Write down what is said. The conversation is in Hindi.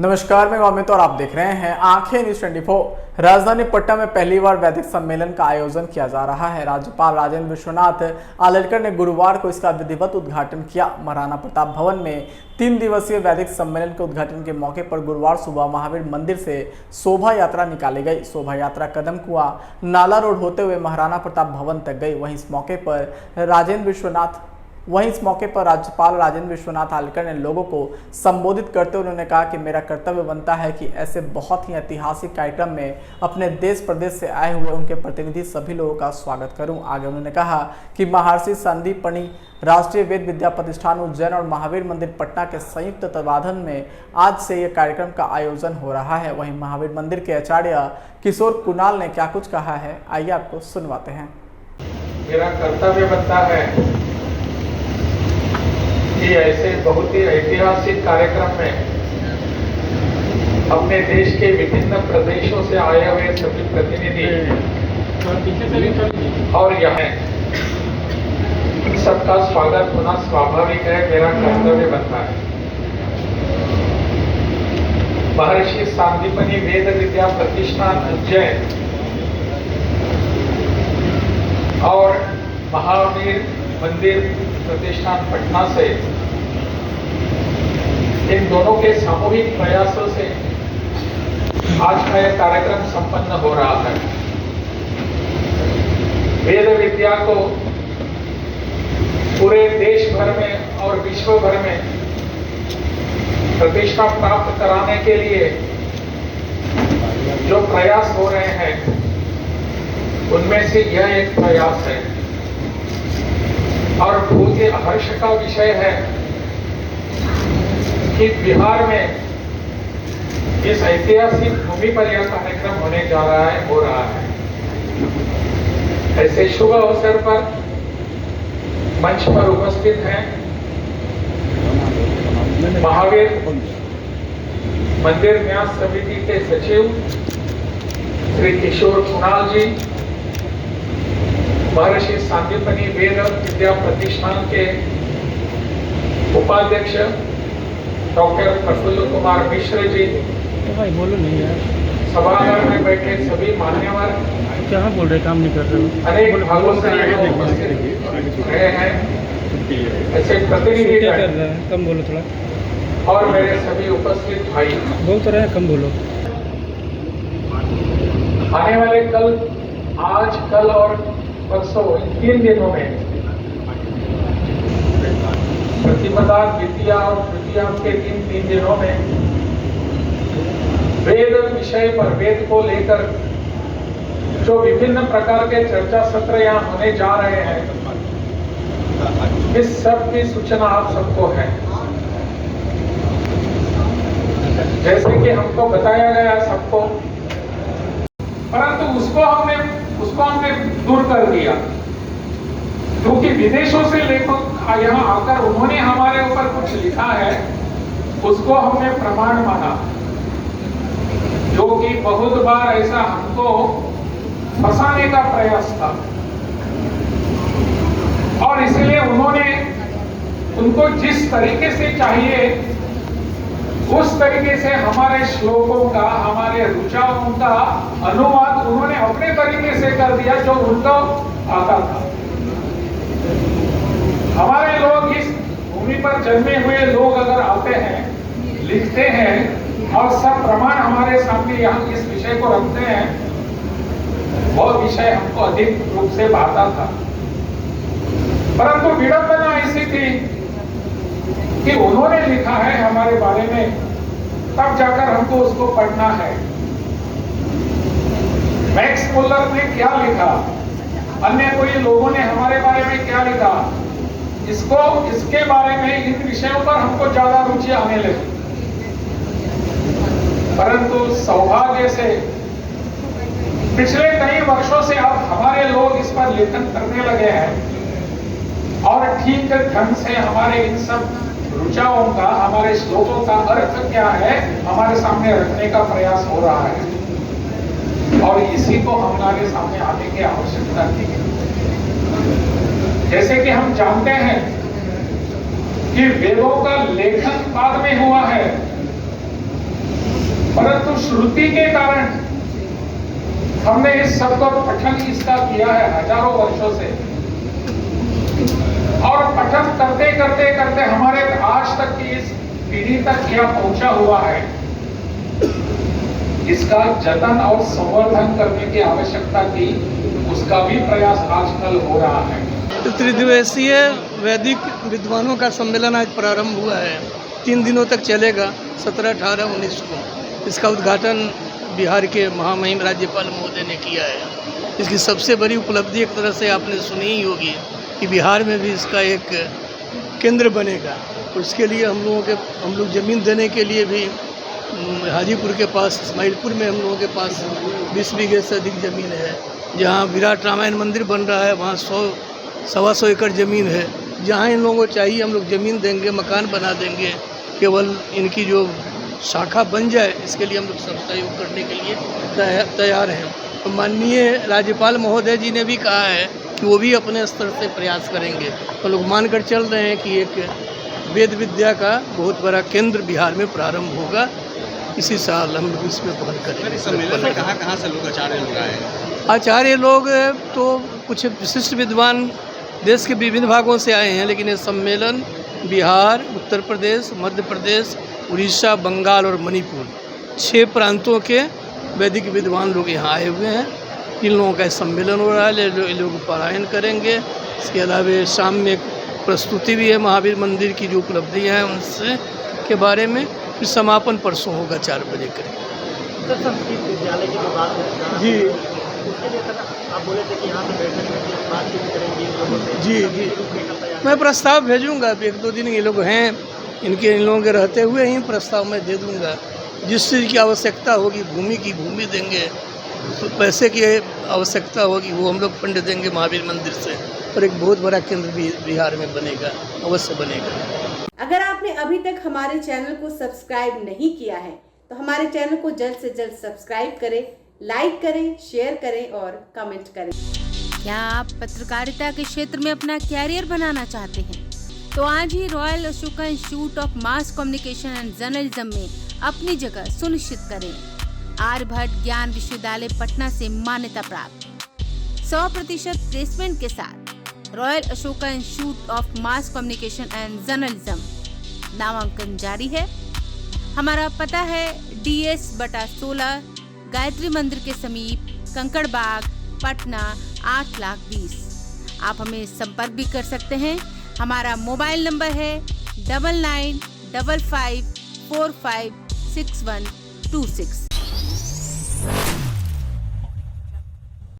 नमस्कार, मैं अमित और आप देख रहे हैं आंखें न्यूज 24। राजधानी पटना में पहली बार वैदिक सम्मेलन का आयोजन किया जा रहा है। राज्यपाल राजेंद्र विश्वनाथ आलेकर ने गुरुवार को इसका विधिवत उद्घाटन किया। महाराणा प्रताप भवन में 3 दिवसीय वैदिक सम्मेलन के उद्घाटन के मौके पर गुरुवार सुबह महावीर मंदिर से शोभा यात्रा निकाली गई। शोभा यात्रा कदम कुआं नाला रोड होते हुए महाराणा प्रताप भवन तक गई। वहीं इस मौके पर राज्यपाल राजेंद्र विश्वनाथ आलेकर ने लोगों को संबोधित करते हुए उन्होंने कहा कि मेरा कर्तव्य बनता है कि ऐसे बहुत ही ऐतिहासिक कार्यक्रम में अपने देश प्रदेश से आए हुए उनके प्रतिनिधि सभी लोगों का स्वागत करूं। आगे उन्होंने कहा कि महर्षि संदीपनी राष्ट्रीय वेद विद्या प्रतिष्ठान उज्जैन और महावीर मंदिर पटना के संयुक्त तत्वाधान में आज से यह कार्यक्रम का आयोजन हो रहा है। वहीं महावीर मंदिर के आचार्य किशोर कुणाल ने क्या कुछ कहा है, आइए आपको सुनवाते हैं। मेरा कर्तव्य बनता है कि ऐसे बहुत ही ऐतिहासिक कार्यक्रम में अपने देश के विभिन्न प्रदेशों से आए हुए सभी प्रतिनिधि और यहाँ सबका स्वागत होना स्वाभाविक है, मेरा कर्तव्य बनता है। महर्षि सांदीपनी वेद विद्या प्रतिष्ठान उज्जैन और महावीर मंदिर प्रतिष्ठान पटना से इन दोनों के सामूहिक प्रयासों से आज का यह कार्यक्रम संपन्न हो रहा है। वेद विद्या को पूरे देश भर में और विश्व भर में प्रतिष्ठा प्राप्त कराने के लिए जो प्रयास हो रहे हैं उनमें से यह एक प्रयास है और बहुत ही हर्ष का विषय है कि बिहार में इस ऐतिहासिक भूमि पर यह कार्यक्रम हो रहा है। ऐसे शुभ अवसर पर मंच पर उपस्थित हैं महावीर मंदिर न्यास समिति के सचिव श्री किशोर कुणाल जी, महर्षि सांदीपनी वेद विद्या प्रतिष्ठान के उपाध्यक्ष डॉक्टर प्रफुल्ल कुमार मिश्र जी, सभागार में बैठे सभी मान्यवर, क्या बोल रहे, काम नहीं कर रहे, अनेक भागों से उपस्थित रहे हैं ऐसे प्रतिनिधि कम बोलो थोड़ा, और मेरे सभी उपस्थित भाई बोल तो रहे, कम बोलो। आने वाले आज कल और परसों इन 3 दिनों में प्रतिपदा द्वितीया और तृतीया के 3 दिनों में वेद विषय पर, वेद को लेकर जो विभिन्न प्रकार के चर्चा सत्र यहाँ होने जा रहे हैं, इस सब की सूचना आप सबको है। जैसे कि हमको बताया गया सबको, परंतु उसको हमने दूर कर दिया, क्योंकि विदेशों से लेखक यहाँ आकर उन्होंने हमारे ऊपर कुछ लिखा है, उसको हमने प्रमाण माना, जो कि बहुत बार ऐसा हमको फंसाने का प्रयास था। और इसलिए उनको जिस तरीके से चाहिए उस तरीके से हमारे श्लोकों का, हमारे ऋचाओं का अनुवाद उन्होंने अपने तरीके से कर दिया जो उनको आता था। हमारे लोग इस भूमि पर जन्मे हुए लोग अगर आते हैं, लिखते हैं और सब प्रमाण हमारे सामने यहाँ इस विषय को रखते हैं, वह विषय हमको अधिक रूप से भाता था। परंतु विडंबना ऐसी थी कि उन्होंने लिखा है हमारे बारे में, तब जाकर हमको उसको पढ़ना है। मैक्स मुलर ने क्या लिखा, अन्य कोई लोगों ने हमारे बारे में क्या लिखा, इसके बारे में, इन विषयों पर हमको ज्यादा रुचि आने लगी। परंतु सौभाग्य से पिछले कई वर्षों से अब हमारे लोग इस पर लेखन करने लगे हैं और ठीक ढंग से हमारे इन सब ऋचाओं का, हमारे श्लोकों का अर्थ क्या है हमारे सामने रखने का प्रयास हो रहा है और इसी को हमारे सामने आने की आवश्यकता थी। जैसे कि हम जानते हैं कि वेदों का लेखन बाद में हुआ है, परंतु श्रुति के कारण हमने इस शब्द और पठन इसका किया है हजारों वर्षों से, और पठन करते करते करते हमारे आज तक की इस पीढ़ी तक यह पहुंचा हुआ है। इसका जतन और संवर्धन करने की आवश्यकता थी, उसका भी प्रयास आजकल हो रहा है। त्रिदिवसीय वैदिक विद्वानों का सम्मेलन आज प्रारंभ हुआ है। 3 दिनों तक चलेगा, 17, 18, 19 को। इसका उद्घाटन बिहार के महामहिम राज्यपाल महोदय ने किया है। इसकी सबसे बड़ी उपलब्धि एक तरह से आपने सुनी ही होगी कि बिहार में भी इसका एक केंद्र बनेगा। उसके लिए हम लोग ज़मीन देने के लिए भी हाजीपुर के पास इस्माइलपुर में हम लोगों के पास 20 बीघे से अधिक ज़मीन है। जहाँ विराट रामायण मंदिर बन रहा है वहाँ 100-125 एकड़ ज़मीन है। जहाँ इन लोगों को चाहिए हम लोग ज़मीन देंगे, मकान बना देंगे। केवल इनकी जो शाखा बन जाए इसके लिए हम लोग सब सहयोग करने के लिए तैयार हैं। तो माननीय राज्यपाल महोदय जी ने भी कहा है कि वो भी अपने स्तर से प्रयास करेंगे। तो लोग मानकर चल रहे हैं कि एक वेद विद्या का बहुत बड़ा केंद्र बिहार में प्रारंभ होगा। इसी साल हम लोग इसमें पहल करेंगे। सम्मेलन में कहाँ से लोग आचार्य लोग आए हैं? आचार्य लोग तो कुछ विशिष्ट विद्वान देश के विभिन्न भागों से आए हैं, लेकिन ये सम्मेलन बिहार, उत्तर प्रदेश, मध्य प्रदेश, उड़ीसा, बंगाल और मणिपुर 6 प्रांतों के वैदिक विद्वान लोग यहाँ आए हुए हैं। इन लोगों का सम्मेलन हो रहा है, लोग पारायण करेंगे। इसके अलावा शाम में एक प्रस्तुति भी है महावीर मंदिर की जो उपलब्धियाँ हैं उनसे के बारे में। फिर समापन परसों होगा 4 बजे करीब। सर, संस्कृत विद्यालय की जो बात है जी, उसके लिए सर आप बोले थे कि यहाँ पे बैठक में बातचीत करेंगे इन लोगों से। जी। मैं प्रस्ताव भेजूंगा। 1-2 दिन ये लोग हैं, इन लोगों के रहते हुए ही प्रस्ताव मैं दे दूंगा। जिस चीज़ की आवश्यकता होगी, भूमि की भूमि देंगे, तो पैसे की आवश्यकता होगी वो हम लोग फंड देंगे महावीर मंदिर से। और एक बहुत बड़ा केंद्र भी बिहार में बनेगा, अवश्य बनेगा। अगर आपने अभी तक हमारे चैनल को सब्सक्राइब नहीं किया है तो हमारे चैनल को जल्द से जल्द सब्सक्राइब करें, लाइक करें, शेयर करें और कमेंट करें। क्या आप पत्रकारिता के क्षेत्र में अपना कैरियर बनाना चाहते हैं? तो आज ही Royal Ashoka Institute of Mass Communication and Journalism में अपनी जगह सुनिश्चित करें। आर्यभट्ट ज्ञान विश्वविद्यालय पटना से मान्यता प्राप्त 100% प्लेसमेंट के साथ royal Ashoka Institute of Mass Communication and journalism नामांकन जारी है। हमारा पता है DS/16 गायत्री मंदिर के समीप, कंकड़ बाग, पटना 8,20,000। आप हमें संपर्क भी कर सकते हैं। हमारा मोबाइल नंबर है 9955456126।